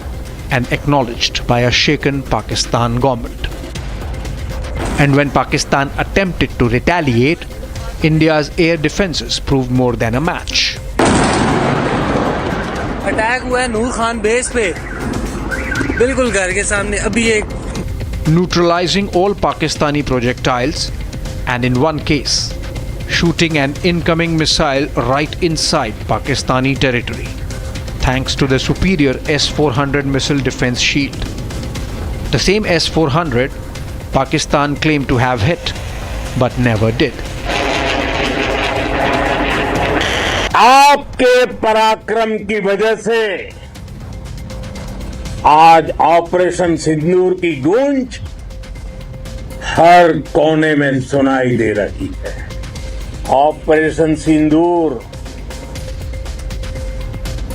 and acknowledged by a shaken Pakistan government. And when Pakistan attempted to retaliate, India's air defenses proved more than a match. Attack हुआ है नूर Khan base पे बिल्कुल घर के सामने अभी एक neutralizing all Pakistani projectiles and in one case shooting an incoming missile right inside Pakistani territory, thanks to the superior S-400 missile defense shield. The same S-400 Pakistan claimed to have hit, but never did. आपके पराक्रम की वजह से आज operation सिंदूर की गूंज हर कोने में सुनाई दे रही है। ऑपरेशन सिंदूर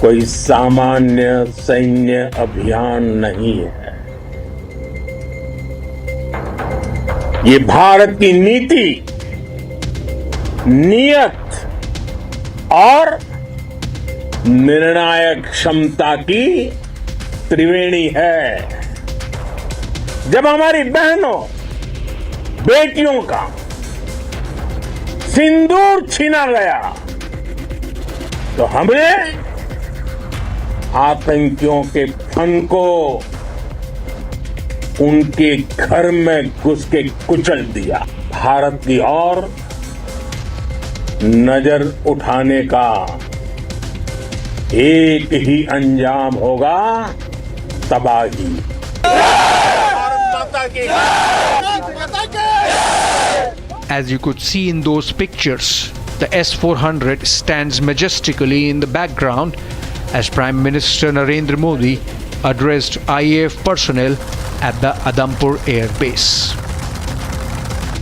कोई सामान्य सैन्य अभियान नहीं है। ये भारत की नीति, नियत और निर्णायक क्षमता की त्रिवेणी है। जब हमारी बहनों बेटियों का सिंदूर छीना गया तो हमने आतंकियों के फन को उनके घर में घुस के कुचल दिया। भारत की ओर नजर उठाने का एक ही अंजाम होगा, तबाही। As you could see in those pictures, the S-400 stands majestically in the background as Prime Minister Narendra Modi addressed IAF personnel at the Adampur Air Base.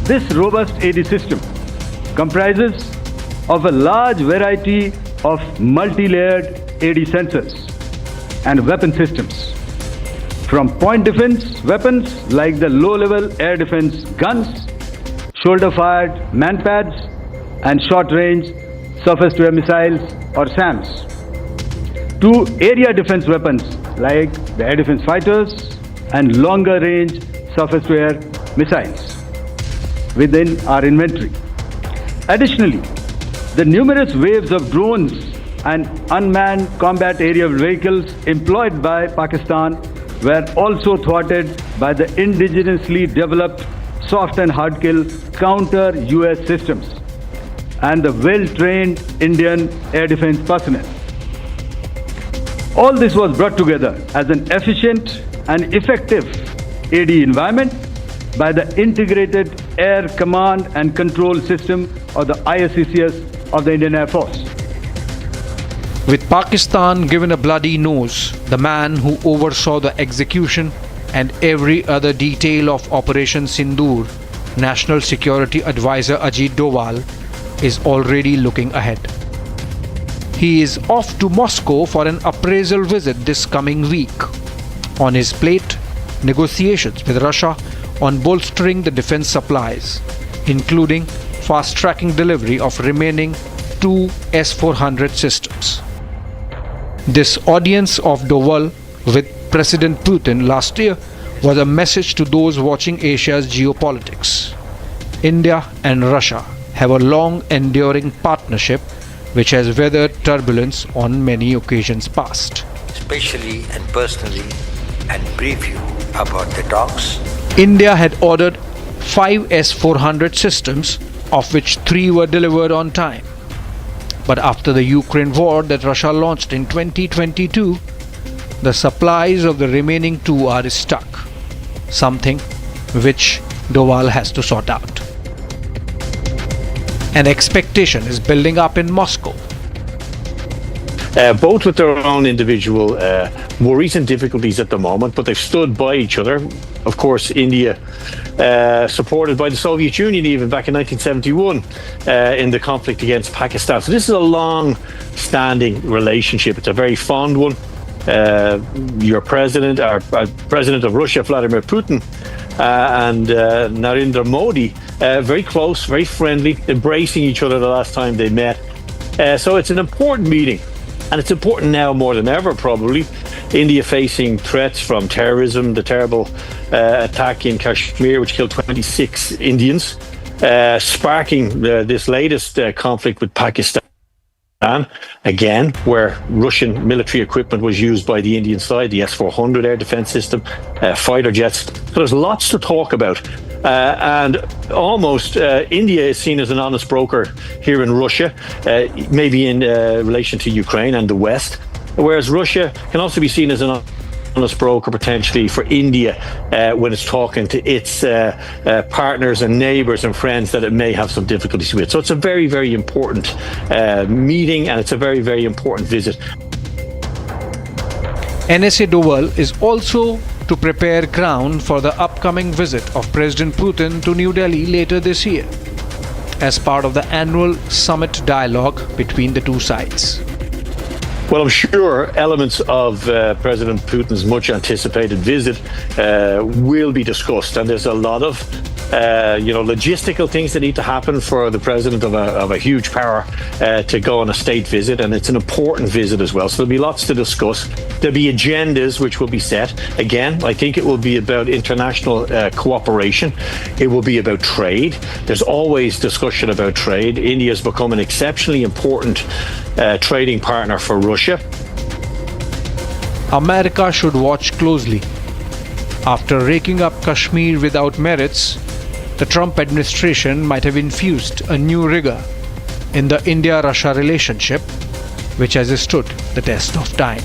This robust AD system comprises of a large variety of multi-layered AD sensors and weapon systems, from point defense weapons like the low-level air defense guns, shoulder-fired manpads, and short-range surface-to-air missiles or SAMs, to area defense weapons like the air defense fighters and longer-range surface-to-air missiles within our inventory. Additionally, the numerous waves of drones and unmanned combat aerial vehicles employed by Pakistan were also thwarted by the indigenously developed soft and hard kill counter-US systems and the well-trained Indian air defense personnel. All this was brought together as an efficient and effective AD environment by the Integrated Air Command and Control System of the ISCCS of the Indian Air Force. With Pakistan given a bloody nose, the man who oversaw the execution and every other detail of Operation Sindoor, National Security Advisor Ajit Doval, is already looking ahead. He is off to Moscow for an appraisal visit this coming week. On his plate, negotiations with Russia on bolstering the defense supplies, including fast-tracking delivery of remaining 2 S-400 systems. This audience of Doval with President Putin last year was a message to those watching Asia's geopolitics. India and Russia have a long-enduring partnership which has weathered turbulence on many occasions past. Especially and personally, and brief you about the talks. India had ordered 5 S-400 systems, of which 3 were delivered on time. But after the Ukraine war that Russia launched in 2022, the supplies of the remaining 2 are stuck, something which Doval has to sort out. An expectation is building up in Moscow. Both with their own individual worries and difficulties at the moment, but they've stood by each other. Of course, India, supported by the Soviet Union even back in 1971 in the conflict against Pakistan. So this is a long-standing relationship. It's a very fond one. Your president, our president of Russia, Vladimir Putin, and Narendra Modi, very close, very friendly, embracing each other the last time they met. So it's an important meeting. And it's important now more than ever, probably. India facing threats from terrorism, the terrible attack in Kashmir, which killed 26 Indians, sparking this latest conflict with Pakistan, again, where Russian military equipment was used by the Indian side, the S-400 air defense system, fighter jets. So there's lots to talk about. And almost India is seen as an honest broker here in Russia, maybe in relation to Ukraine and the West, whereas Russia can also be seen as an honest broker potentially for India when it's talking to its partners and neighbours and friends that it may have some difficulties with. So it's a very, very important meeting, and it's a very, very important visit. NSA Doval is also to prepare ground for the upcoming visit of President Putin to New Delhi later this year, as part of the annual summit dialogue between the two sides. Well, I'm sure elements of President Putin's much anticipated visit will be discussed, and there's a lot of logistical things that need to happen for the president of a huge power to go on a state visit, and it's an important visit as well. So there'll be lots to discuss. There'll be agendas which will be set. Again, I think it will be about international cooperation. It will be about trade. There's always discussion about trade. India has become an exceptionally important trading partner for Russia. America should watch closely. After raking up Kashmir without merits, the Trump administration might have infused a new rigor in the India-Russia relationship, which has stood the test of time.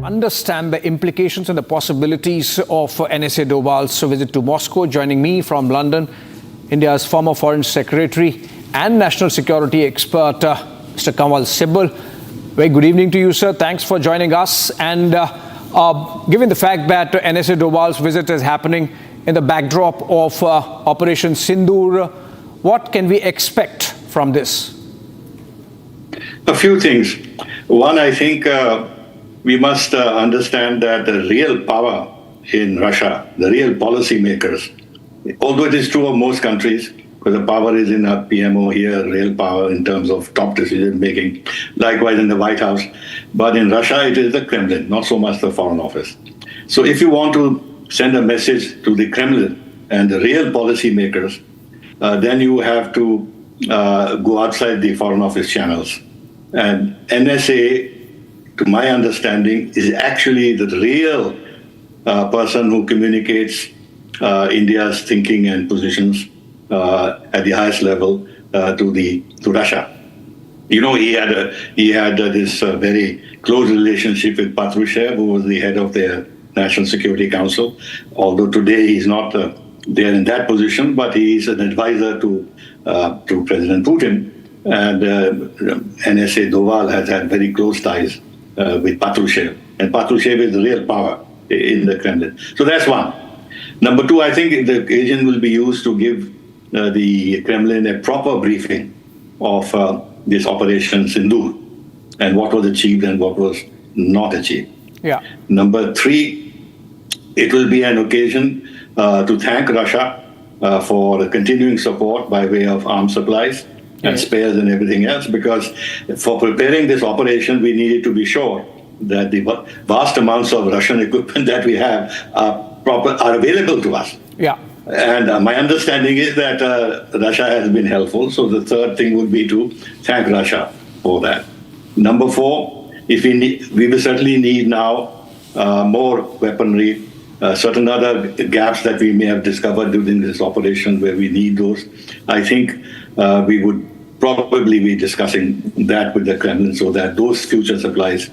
Understand the implications and the possibilities of NSA Doval's visit to Moscow. Joining me from London, India's former Foreign Secretary and National Security expert, Mr. Kanwal Sibal. Very good evening to you, sir. Thanks for joining us. And given the fact that NSA Doval's visit is happening in the backdrop of Operation Sindoor, what can we expect from this? A few things. One, I think we must understand that the real power in Russia, the real policy makers, although it is true of most countries, because the power is in a PMO here, real power in terms of top decision making, likewise in the White House. But in Russia, it is the Kremlin, not so much the Foreign Office. So if you want to send a message to the Kremlin and the real policy makers, then you have to go outside the Foreign Office channels. And NSA, to my understanding, is actually the real person who communicates India's thinking and positions at the highest level to Russia. You know, he had this very close relationship with Patrushev, who was the head of their National Security Council. Although today he's not there in that position, but he is an advisor to President Putin. And NSA Doval has had very close ties with Patrushev, and Patrushev is the real power in the Kremlin. So that's one. Number two, I think the occasion will be used to give the Kremlin a proper briefing of this Operation Sindoor and what was achieved and what was not achieved. Yeah. Number three, it will be an occasion to thank Russia for the continuing support by way of arms supplies and spares and everything else, because for preparing this operation, we needed to be sure that the vast amounts of Russian equipment that we have are available to us. Yeah. And my understanding is that Russia has been helpful. So the third thing would be to thank Russia for that. Number four, we will certainly need now more weaponry, certain other gaps that we may have discovered during this operation where we need those. I think we would probably be discussing that with the Kremlin so that those future supplies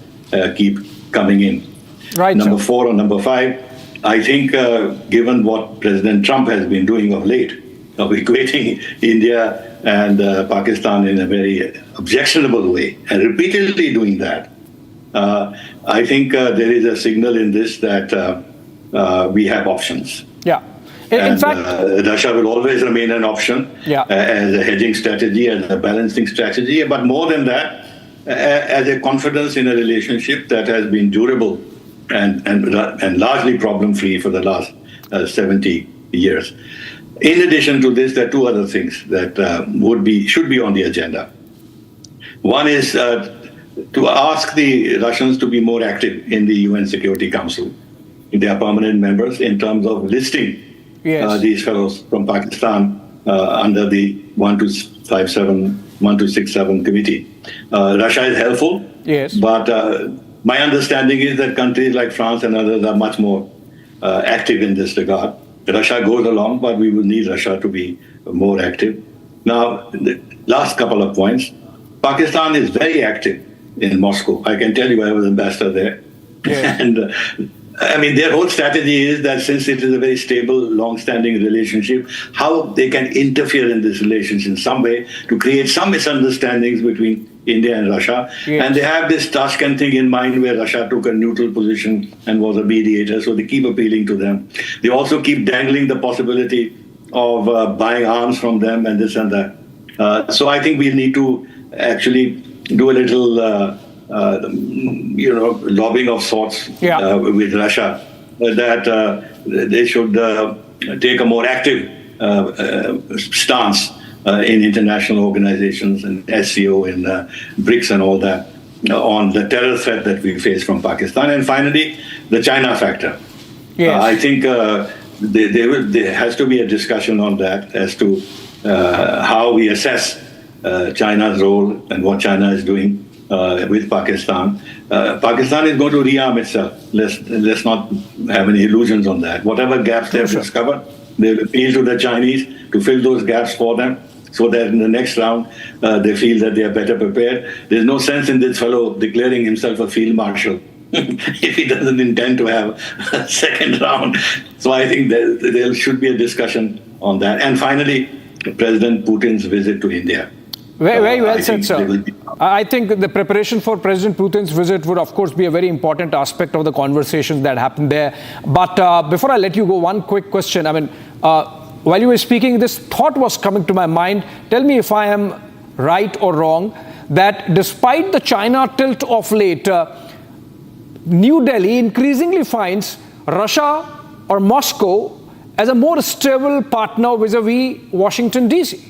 keep coming in. Right. Number four or number five, I think given what President Trump has been doing of late, of equating India and Pakistan in a very objectionable way, and repeatedly doing that, I think there is a signal in this that we have options. Yeah. In fact, Russia will always remain an option as a hedging strategy, as a balancing strategy, but more than that, as a confidence in a relationship that has been durable and largely problem-free for the last 70 years. In addition to this, there are two other things that should be on the agenda. One is to ask the Russians to be more active in the UN Security Council, in their permanent members, in terms of listing these fellows from Pakistan under the 1257 1267 committee. Russia is helpful. Yes. But my understanding is that countries like France and others are much more active in this regard. Russia goes along, but we will need Russia to be more active. Now, the last couple of points. Pakistan is very active in Moscow. I can tell you, I was ambassador there. Yeah. And I mean, their whole strategy is that since it is a very stable, long-standing relationship, how they can interfere in this relationship in some way to create some misunderstandings between India and Russia. Yes. And they have this Tashkent thing in mind where Russia took a neutral position and was a mediator, so they keep appealing to them. They also keep dangling the possibility of buying arms from them and this and that. So I think we need to actually do a little lobbying of sorts with Russia, that they should take a more active stance in international organizations and SCO and BRICS and all that on the terror threat that we face from Pakistan. And finally, the China factor. Yes. I think there has to be a discussion on that as to how we assess China's role and what China is doing with Pakistan. Pakistan is going to rearm itself. Let's not have any illusions on that. Whatever gaps they've discovered, they'll appeal to the Chinese to fill those gaps for them, so that in the next round they feel that they are better prepared. There's no sense in this fellow declaring himself a field marshal if he doesn't intend to have a second round. So I think there should be a discussion on that. And finally, President Putin's visit to India. Very well said, sir. I think the preparation for President Putin's visit would, of course, be a very important aspect of the conversations that happened there. But before I let you go, one quick question. I mean, while you were speaking, this thought was coming to my mind. Tell me if I am right or wrong, that despite the China tilt of late, New Delhi increasingly finds Russia or Moscow as a more stable partner vis-a-vis Washington, D.C.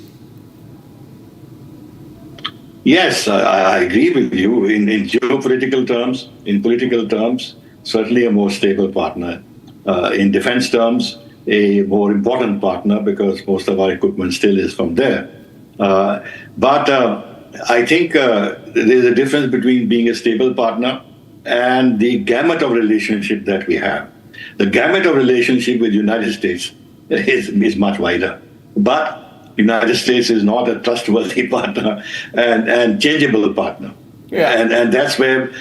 Yes, I agree with you. In geopolitical terms, in political terms, certainly a more stable partner. In defense terms, a more important partner, because most of our equipment still is from there. But I think there's a difference between being a stable partner and the gamut of relationship that we have. The gamut of relationship with the United States is much wider. But United States is not a trustworthy partner and changeable partner. Yeah. And that's where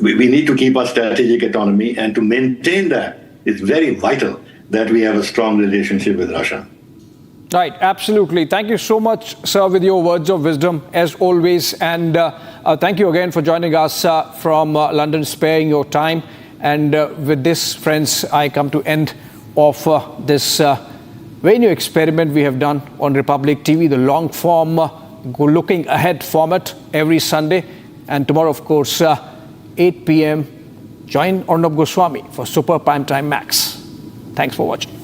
we need to keep our strategic autonomy, and to maintain that, it's very vital that we have a strong relationship with Russia. Right, absolutely. Thank you so much, sir, with your words of wisdom, as always. And thank you again for joining us from London, sparing your time. And with this, friends, I come to end of this very new experiment we have done on Republic TV, the long form looking ahead format every Sunday. And tomorrow, of course, 8 p.m. join Arnab Goswami for Super Primetime Max. Thanks for watching.